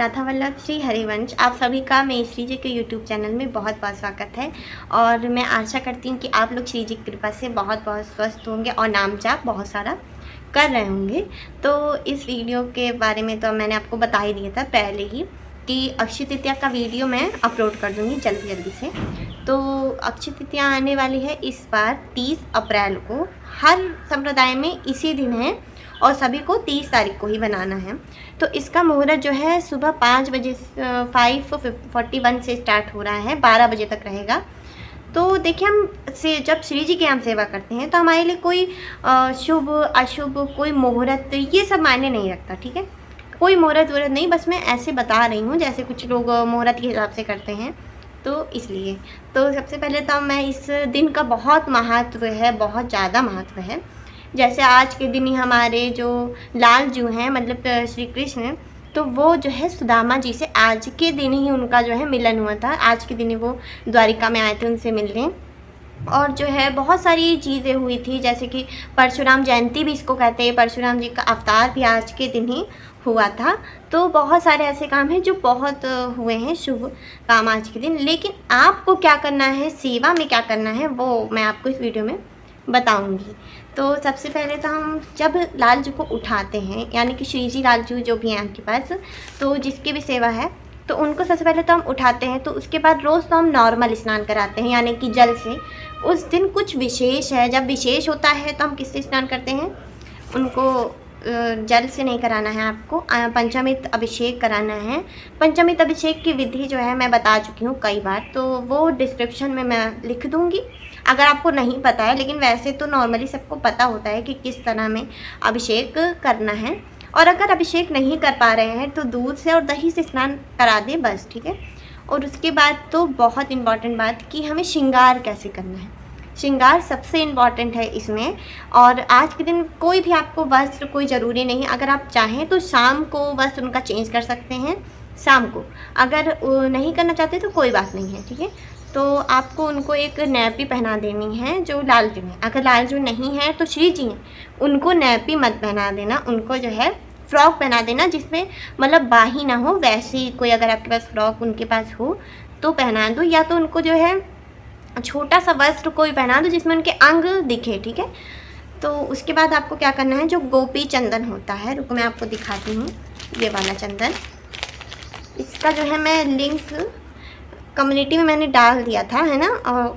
कथा वल्लभ श्री हरिवंश, आप सभी का मैं श्री जी के यूट्यूब चैनल में बहुत बहुत स्वागत है। और मैं आशा करती हूँ कि आप लोग श्री जी की कृपा से बहुत बहुत स्वस्थ होंगे और नाम जाप बहुत सारा कर रहे होंगे। तो इस वीडियो के बारे में तो मैंने आपको बता ही दिया था पहले ही कि अक्षय तृतीया का वीडियो मैं अपलोड कर दूँगी जल्दी से। तो अक्षय तृतीया आने वाली है इस बार 30 अप्रैल को। हर संप्रदाय में इसी दिन है और सभी को 30 तारीख को ही बनाना है। तो इसका मुहूर्त जो है सुबह 5 बजे 5:41 से स्टार्ट हो रहा है, 12 बजे तक रहेगा। तो देखिए, हम से जब श्री जी के हम सेवा करते हैं तो हमारे लिए कोई शुभ अशुभ कोई मुहूर्त ये सब मायने नहीं रखता, ठीक है। कोई मुहूर्त वूहूर्त नहीं, बस मैं ऐसे बता रही हूँ जैसे कुछ लोग मुहूर्त के हिसाब से करते हैं, तो इसलिए। तो सबसे पहले तो मैं इस दिन का बहुत महत्व है, बहुत ज़्यादा महत्व है। जैसे आज के दिन ही हमारे जो लाल जू हैं, मतलब श्री कृष्ण, तो वो जो है सुदामा जी से आज के दिन ही उनका जो है मिलन हुआ था। आज के दिन ही वो द्वारिका में आए थे उनसे मिलने। और जो है बहुत सारी चीज़ें हुई थी, जैसे कि परशुराम जयंती भी इसको कहते हैं। परशुराम जी का अवतार भी आज के दिन ही हुआ था। तो बहुत सारे ऐसे काम हैं जो बहुत हुए हैं, शुभ काम आज के दिन। लेकिन आपको क्या करना है, सेवा में क्या करना है, वो मैं आपको इस वीडियो में बताऊंगी। तो सबसे पहले तो हम जब लाल जू को उठाते हैं, यानी कि श्री जी लाल जू जो भी हैं आपके पास, तो जिसकी भी सेवा है तो उनको सबसे पहले तो हम उठाते हैं। तो उसके बाद रोज़ तो हम नॉर्मल स्नान कराते हैं, यानी कि जल से। उस दिन कुछ विशेष है, जब विशेष होता है तो हम किससे स्नान करते हैं, उनको जल से नहीं कराना है, आपको पंचामृत अभिषेक कराना है। पंचामृत अभिषेक की विधि जो है मैं बता चुकी हूँ कई बार, तो वो डिस्क्रिप्शन में मैं लिख दूँगी अगर आपको नहीं पता है। लेकिन वैसे तो नॉर्मली सबको पता होता है कि किस तरह में अभिषेक करना है। और अगर अभिषेक नहीं कर पा रहे हैं तो दूध से और दही से स्नान करा दें बस, ठीक है। और उसके बाद तो बहुत इम्पॉर्टेंट बात कि हमें श्रृंगार कैसे करना है। श्रृंगार सबसे इम्पॉर्टेंट है इसमें। और आज के दिन कोई भी आपको वस्त्र कोई ज़रूरी नहीं, अगर आप चाहें तो शाम को वस्त्र उनका चेंज कर सकते हैं, शाम को। अगर नहीं करना चाहते तो कोई बात नहीं है, ठीक है। तो आपको उनको एक नैपी पहना देनी है जो लाल जू है। अगर लाल जू नहीं है तो श्री जी हैं, उनको नैपी मत पहना देना, उनको जो है फ्रॉक पहना देना जिसमें मतलब बाही ना हो। वैसी कोई अगर आपके पास फ्रॉक उनके पास हो तो पहना दो, या तो उनको जो है छोटा सा वस्त्र कोई पहना दो जिसमें उनके अंग दिखे, ठीक है। तो उसके बाद आपको क्या करना है, जो गोपी चंदन होता है, रुको मैं आपको दिखाती हूँ। ये वाला चंदन, इसका जो है मैं लिंक कम्युनिटी में मैंने डाल दिया था, है ना।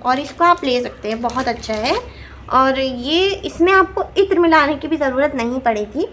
और इसको आप ले सकते हैं, बहुत अच्छा है। और ये इसमें आपको इत्र मिलाने की भी ज़रूरत नहीं पड़ेगी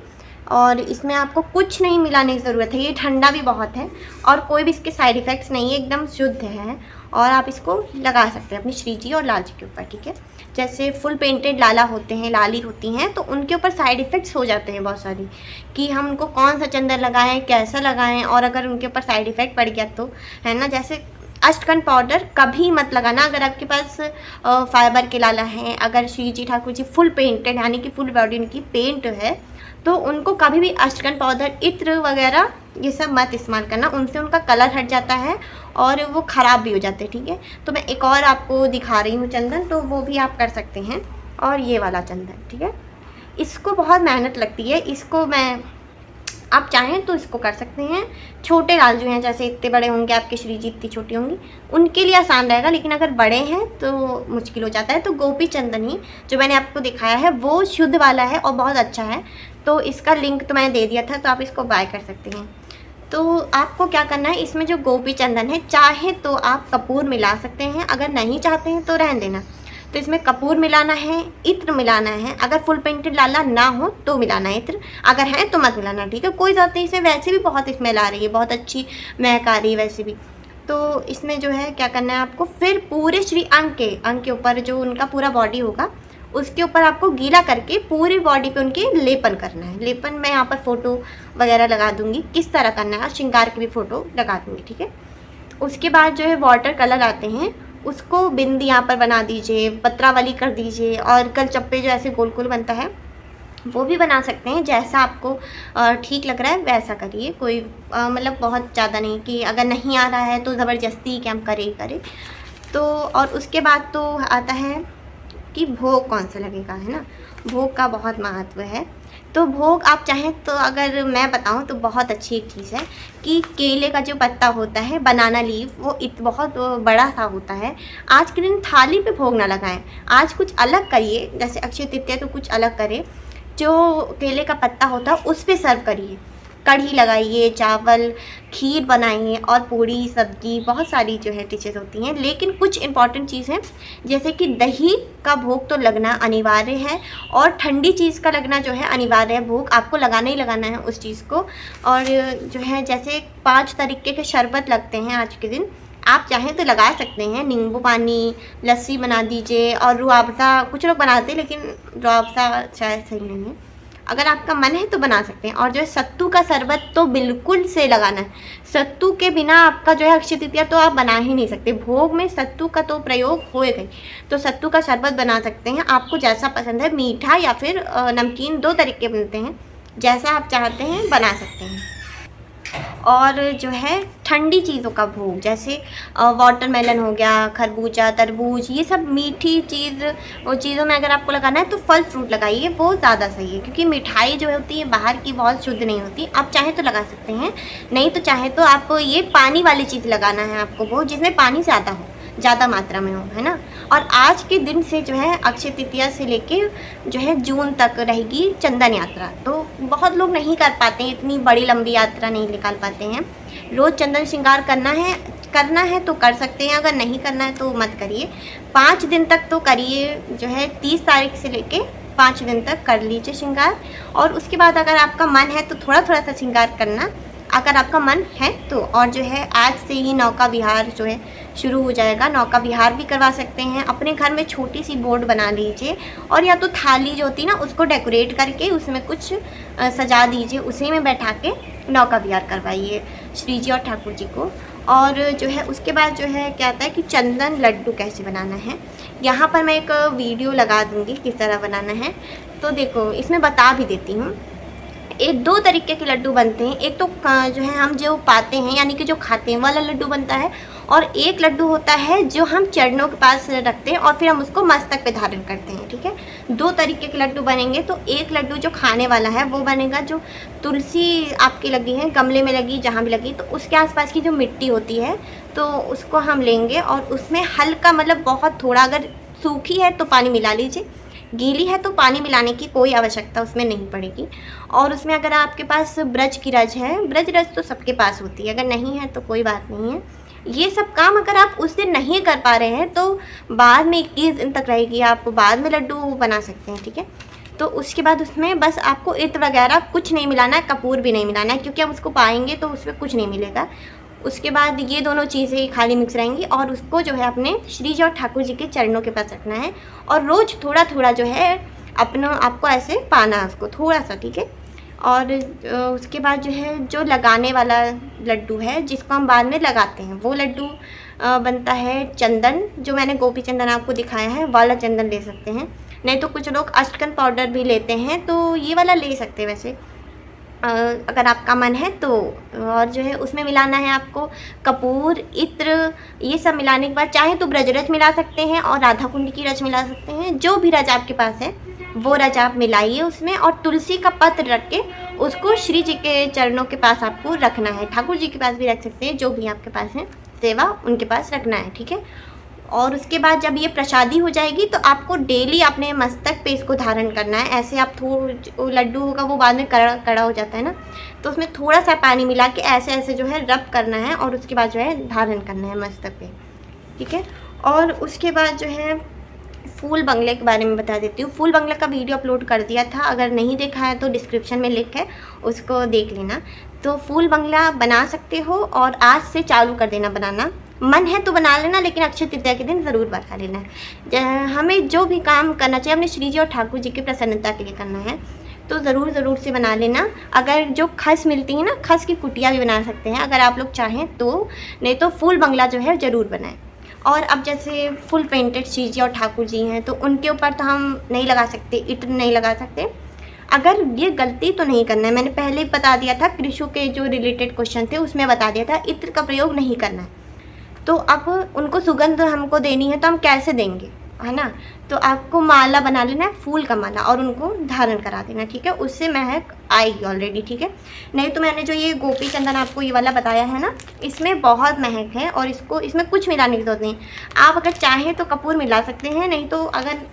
और इसमें आपको कुछ नहीं मिलाने की ज़रूरत है। ये ठंडा भी बहुत है और कोई भी इसके साइड इफ़ेक्ट्स नहीं है, एकदम शुद्ध है। और आप इसको लगा सकते हैं अपनी श्री जी और लाल जी के ऊपर, ठीक है। जैसे फुल पेंटेड लाला होते हैं, लाली होती हैं, तो उनके ऊपर साइड इफ़ेक्ट्स हो जाते हैं बहुत सारी, कि हम उनको कौन सा चंदन लगाएं, कैसा लगाएं। और अगर उनके ऊपर साइड इफ़ेक्ट पड़ गया तो, है ना, जैसे अष्टगंध पाउडर कभी मत लगाना अगर आपके पास फाइबर के लाला हैं। अगर श्री जी ठाकुर जी फुल पेंटेड, यानी कि फुल बॉडी उनकी पेंट है, तो उनको कभी भी अष्टगंध पाउडर, इत्र वगैरह ये सब मत इस्तेमाल करना। उनसे उनका कलर हट जाता है और वो ख़राब भी हो जाते हैं, ठीक है। तो मैं एक और आपको दिखा रही हूँ चंदन, तो वो भी आप कर सकते हैं। और ये वाला चंदन, ठीक है, इसको बहुत मेहनत लगती है। इसको मैं, आप चाहें तो इसको कर सकते हैं। छोटे लाल जो हैं, जैसे इतने बड़े होंगे आपके श्री जी, इतनी छोटी होंगी, उनके लिए आसान रहेगा। लेकिन अगर बड़े हैं तो मुश्किल हो जाता है। तो गोपी चंदन ही जो मैंने आपको दिखाया है वो शुद्ध वाला है और बहुत अच्छा है। तो इसका लिंक तो मैंने दे दिया था, तो आप इसको बाय कर सकते हैं। तो आपको क्या करना है, इसमें जो गोपी चंदन है, चाहे तो आप कपूर मिला सकते हैं, अगर नहीं चाहते हैं तो रहने देना। तो इसमें कपूर मिलाना है, इत्र मिलाना है। अगर फुल पेंटेड लाला ना हो तो मिलाना है इत्र, अगर है तो मत मिलाना, ठीक है। कोई ज़्यादा इसमें वैसे भी बहुत स्मेल आ रही है, बहुत अच्छी महक आ रही है वैसे भी। तो इसमें जो है क्या करना है आपको, फिर पूरे श्री अंग के ऊपर जो उनका पूरा बॉडी होगा उसके ऊपर आपको गीला करके पूरी बॉडी पे उनके लेपन करना है। लेपन मैं यहाँ पर फ़ोटो वगैरह लगा दूँगी किस तरह करना है, और श्रृंगार की भी फ़ोटो लगा दूँगी, ठीक है। उसके बाद जो है वाटर कलर आते हैं, उसको बिंदी यहाँ पर बना दीजिए, पत्रावली कर दीजिए। और कल चप्पे जो ऐसे गोल गोल बनता है वो भी बना सकते हैं, जैसा आपको ठीक लग रहा है वैसा करिए। कोई मतलब बहुत ज़्यादा नहीं कि अगर नहीं आ रहा है तो ज़बरदस्ती कि हम करें। तो और उसके बाद तो आता है कि भोग कौन सा लगेगा, है ना। भोग का बहुत महत्व है। तो भोग आप चाहें तो अगर मैं बताऊं तो बहुत अच्छी एक चीज़ है कि केले का जो पत्ता होता है, बनाना लीफ, वो बहुत बड़ा सा होता है। आज के दिन थाली पे भोग ना लगाएं, आज कुछ अलग करिए, जैसे अक्षय तृतीया तो कुछ अलग करें। जो केले का पत्ता होता है उस पे सर्व करिए, कढ़ी लगाइए, चावल, खीर बनाइए और पूड़ी सब्जी, बहुत सारी जो है डिशेज़ होती हैं। लेकिन कुछ इंपॉर्टेंट चीज़ है, जैसे कि दही का भोग तो लगना अनिवार्य है और ठंडी चीज़ का लगना जो है अनिवार्य है। भोग आपको लगाना ही लगाना है उस चीज़ को। और जो है जैसे 5 तरीके के शरबत लगते हैं आज के दिन, आप चाहें तो लगा सकते हैं। नींबू पानी, लस्सी बना दीजिए और रूह अफ़ज़ा, कुछ लोग बनाते हैं लेकिन रूह अफ़ज़ा शायद सही नहीं है। अगर आपका मन है तो बना सकते हैं। और जो है सत्तू का शरबत तो बिल्कुल से लगाना है। सत्तू के बिना आपका जो है अक्षय तृतीया तो आप बना ही नहीं सकते। भोग में सत्तू का तो प्रयोग होएगा ही, तो सत्तू का शरबत बना सकते हैं। आपको जैसा पसंद है, मीठा या फिर नमकीन, 2 तरीके बनते हैं, जैसा आप चाहते हैं बना सकते हैं। और जो है ठंडी चीज़ों का भोग, जैसे वाटरमेलन हो गया, खरबूजा, तरबूज, ये सब मीठी चीज़ों में अगर आपको लगाना है तो फल फ्रूट लगाइए, वो ज़्यादा सही है। क्योंकि मिठाई जो होती है बाहर की बहुत शुद्ध नहीं होती। आप चाहें तो लगा सकते हैं, नहीं तो चाहे तो आप ये पानी वाली चीज़ लगाना है आपको, वो जिसमें पानी ज़्यादा हो, ज़्यादा मात्रा में हो, है ना। और आज के दिन से जो है अक्षय तृतीया से लेके जो है जून तक रहेगी चंदन यात्रा। तो बहुत लोग नहीं कर पाते हैं, इतनी बड़ी लंबी यात्रा नहीं निकाल पाते हैं। रोज़ चंदन श्रृंगार करना है तो कर सकते हैं, अगर नहीं करना है तो मत करिए। 5 दिन तक तो करिए, जो है 30 तारीख से लेके 5 दिन तक कर लीजिए श्रृंगार। और उसके बाद अगर आपका मन है तो थोड़ा थोड़ा सा श्रृंगार करना, अगर आपका मन है तो। और जो है आज से ही नौका विहार जो है शुरू हो जाएगा। नौका विहार भी करवा सकते हैं। अपने घर में छोटी सी बोर्ड बना लीजिए और या तो थाली जो होती है ना उसको डेकोरेट करके उसमें कुछ सजा दीजिए, उसी में बैठा के नौका विहार करवाइए श्री जी और ठाकुर जी को। और जो है उसके बाद जो है क्या आता है कि चंदन लड्डू कैसे बनाना है, यहाँ पर मैं एक वीडियो लगा दूँगी किस तरह बनाना है। तो देखो इसमें बता भी देती हूँ। 2 तरीके के लड्डू बनते हैं। एक तो जो है हम जो पाते हैं यानी कि जो खाते हैं वाला लड्डू बनता है, और एक लड्डू होता है जो हम चरणों के पास रखते हैं और फिर हम उसको मस्तक पे धारण करते हैं, ठीक है। 2 तरीके के लड्डू बनेंगे। तो एक लड्डू जो खाने वाला है वो बनेगा, जो तुलसी आपकी लगी है, गमले में लगी, जहाँ भी लगी, तो उसके आसपास की जो मिट्टी होती है तो उसको हम लेंगे और उसमें हल्का, मतलब बहुत थोड़ा, अगर सूखी है तो पानी मिला लीजिए, गीली है तो पानी मिलाने की कोई आवश्यकता उसमें नहीं पड़ेगी। और उसमें अगर आपके पास ब्रज की रज है, ब्रज रज तो सबके पास होती है, अगर नहीं है तो कोई बात नहीं है। ये सब काम अगर आप उस दिन नहीं कर पा रहे हैं तो बाद में 21 दिन तक रहेगी, आप बाद में लड्डू बना सकते हैं, ठीक है। तो उसके बाद उसमें बस आपको इत्र वगैरह कुछ नहीं मिलाना है, कपूर भी नहीं मिलाना है, क्योंकि हम उसको पाएंगे तो उसमें कुछ नहीं मिलेगा। उसके बाद ये दोनों चीज़ें खाली मिक्स रहेंगी और उसको जो है अपने श्री जी और ठाकुर जी के चरणों के पास रखना है और रोज़ थोड़ा थोड़ा जो है अपना आपको ऐसे पाना है उसको थोड़ा सा, ठीक है। और उसके बाद जो है जो लगाने वाला लड्डू है जिसको हम बाद में लगाते हैं, वो लड्डू बनता है चंदन, जो मैंने गोपी चंदन आपको दिखाया है वाला चंदन ले सकते हैं, नहीं तो कुछ लोग अष्टगंध पाउडर भी लेते हैं, तो ये वाला ले सकते हैं वैसे अगर आपका मन है तो। और जो है उसमें मिलाना है आपको कपूर, इत्र, ये सब मिलाने के बाद चाहे तो ब्रजरज मिला सकते हैं और राधा कुंड की रज मिला सकते हैं, जो भी रज आपके पास है वो रज आप मिलाइए उसमें। और तुलसी का पत्र रख के उसको श्री जी के चरणों के पास आपको रखना है, ठाकुर जी के पास भी रख सकते हैं, जो भी आपके पास है सेवा उनके पास रखना है, ठीक है। और उसके बाद जब ये प्रसादी हो जाएगी तो आपको डेली अपने मस्तक पे इसको धारण करना है। ऐसे आप लड्डू होगा वो बाद में कड़ा हो जाता है ना, तो उसमें थोड़ा सा पानी मिला के ऐसे ऐसे जो है रब करना है और उसके बाद जो है धारण करना है मस्तक पे, ठीक है। और उसके बाद जो है फूल बंगले के बारे में बता देती हूँ। फूल बंगला का वीडियो अपलोड कर दिया था, अगर नहीं देखा है तो डिस्क्रिप्शन में लिंक है, उसको देख लेना। तो फूल बंगला बना सकते हो और आज से चालू कर देना बनाना, मन है तो बना लेना, लेकिन अक्षय तृतीया के दिन ज़रूर बना लेना। हमें जो भी काम करना चाहिए अपने श्री जी और ठाकुर जी की प्रसन्नता के लिए करना है, तो ज़रूर से बना लेना। अगर जो खस मिलती है ना, खस की कुटिया भी बना सकते हैं अगर आप लोग चाहें तो, नहीं तो फूल बंगला जो है ज़रूर बनाएं। और अब जैसे फुल पेंटेड श्री जी और ठाकुर जी हैं तो उनके ऊपर तो हम नहीं लगा सकते, इत्र नहीं लगा सकते। अगर ये गलती तो नहीं करना है, मैंने पहले ही बता दिया था, कृषु के जो रिलेटेड क्वेश्चन थे उसमें बता दिया था इत्र का प्रयोग नहीं करना है। तो अब उनको सुगंध हमको देनी है तो हम कैसे देंगे, है ना। तो आपको माला बना लेना है, फूल का माला, और उनको धारण करा देना, ठीक है। उससे महक आएगी ऑलरेडी, ठीक है। नहीं तो मैंने जो ये गोपी चंदन आपको ये वाला बताया है ना, इसमें बहुत महक है और इसमें कुछ मिलाने की जरूरत नहीं। आप अगर चाहें तो कपूर मिला सकते हैं, नहीं तो अगर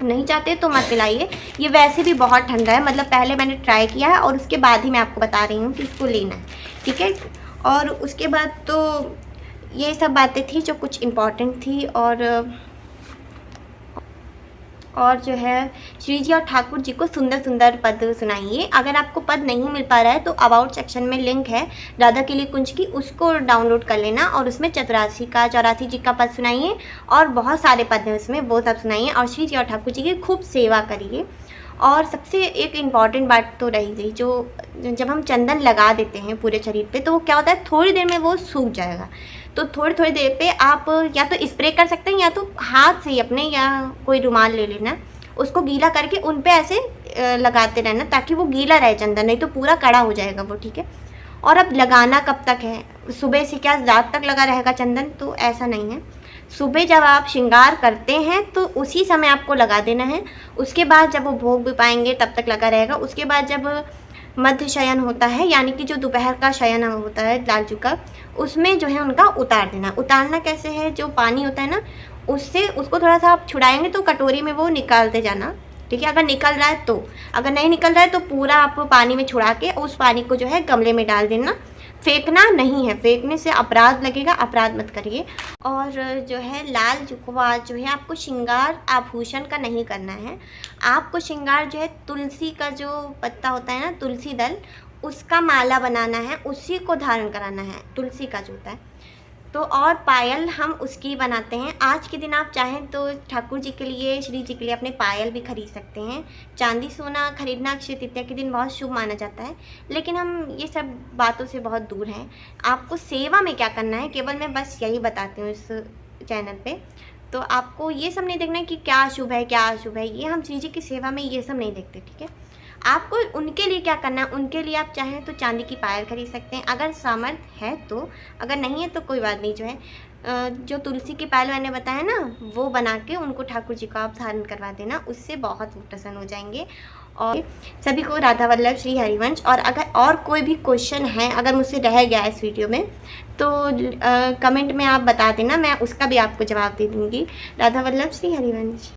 नहीं चाहते तो मत मिलाइए। ये वैसे भी बहुत ठंडा है, मतलब पहले मैंने ट्राई किया है और उसके बाद ही मैं आपको बता रही हूँ कि इसको लेना है, ठीक है। और उसके बाद तो ये सब बातें थी जो कुछ इम्पॉर्टेंट थी। और जो है श्री जी और ठाकुर जी को सुंदर सुंदर पद सुनाइए। अगर आपको पद नहीं मिल पा रहा है तो अबाउट सेक्शन में लिंक है राधा के लिए कुंज की, उसको डाउनलोड कर लेना और उसमें चौरासी जी का पद सुनाइए और बहुत सारे पद हैं उसमें, वो सब सुनाइए और श्री जी और ठाकुर जी की खूब सेवा करिए। और सबसे एक इम्पॉर्टेंट बात तो रही गई, जो जब हम चंदन लगा देते हैं पूरे शरीर पे तो वो क्या होता है, थोड़ी देर में वो सूख जाएगा। तो थोड़ी थोड़ी देर पे आप या तो स्प्रे कर सकते हैं या तो हाथ से ही अपने, या कोई रुमाल ले लेना, उसको गीला करके उन पे ऐसे लगाते रहना ताकि वो गीला रहे चंदन, नहीं तो पूरा कड़ा हो जाएगा वो, ठीक है। और अब लगाना कब तक है, सुबह से क्या रात तक लगा रहेगा चंदन, तो ऐसा नहीं है। सुबह जब आप श्रृंगार करते हैं तो उसी समय आपको लगा देना है। उसके बाद जब वो भोग भी पाएंगे तब तक लगा रहेगा। उसके बाद जब मध्य शयन होता है, यानी कि जो दोपहर का शयन होता है लालजू का, उसमें जो है उनका उतार देना। उतारना कैसे है, जो पानी होता है ना उससे उसको थोड़ा सा आप छुड़ाएंगे तो कटोरी में वो निकालते जाना, ठीक है। अगर निकल रहा है तो, अगर नहीं निकल रहा है तो पूरा आप पानी में छुड़ा के उस पानी को जो है गमले में डाल देना। फेंकना नहीं है, फेंकने से अपराध लगेगा, अपराध मत करिए। और जो है लाल जुकवा जो है आपको श्रृंगार आभूषण का नहीं करना है। आपको श्रृंगार जो है तुलसी का जो पत्ता होता है ना, तुलसी दल, उसका माला बनाना है, उसी को धारण कराना है, तुलसी का जो होता है। तो और पायल हम उसकी बनाते हैं। आज के दिन आप चाहें तो ठाकुर जी के लिए, श्री जी के लिए अपने पायल भी खरीद सकते हैं। चांदी सोना खरीदना अक्षय तृतीया के दिन बहुत शुभ माना जाता है, लेकिन हम ये सब बातों से बहुत दूर हैं। आपको सेवा में क्या करना है, केवल मैं बस यही बताती हूँ इस चैनल पे। तो आपको ये सब नहीं देखना है कि क्या शुभ है क्या अशुभ है, ये हम श्री जी की सेवा में ये सब नहीं देखते, ठीक है। आपको उनके लिए क्या करना है, उनके लिए आप चाहें तो चांदी की पायल खरीद सकते हैं अगर सामर्थ्य है तो, अगर नहीं है तो कोई बात नहीं। जो है जो तुलसी की पायल मैंने बताया ना, वो बना के उनको ठाकुर जी को आप धारण करवा देना, उससे बहुत प्रसन्न हो जाएंगे। और सभी को राधा वल्लभ श्री हरिवंश। और अगर और कोई भी क्वेश्चन है, अगर मुझसे रह गया इस वीडियो में, तो कमेंट में आप बता देना, मैं उसका भी आपको जवाब दे दूँगी। राधा वल्लभ श्री हरिवंश।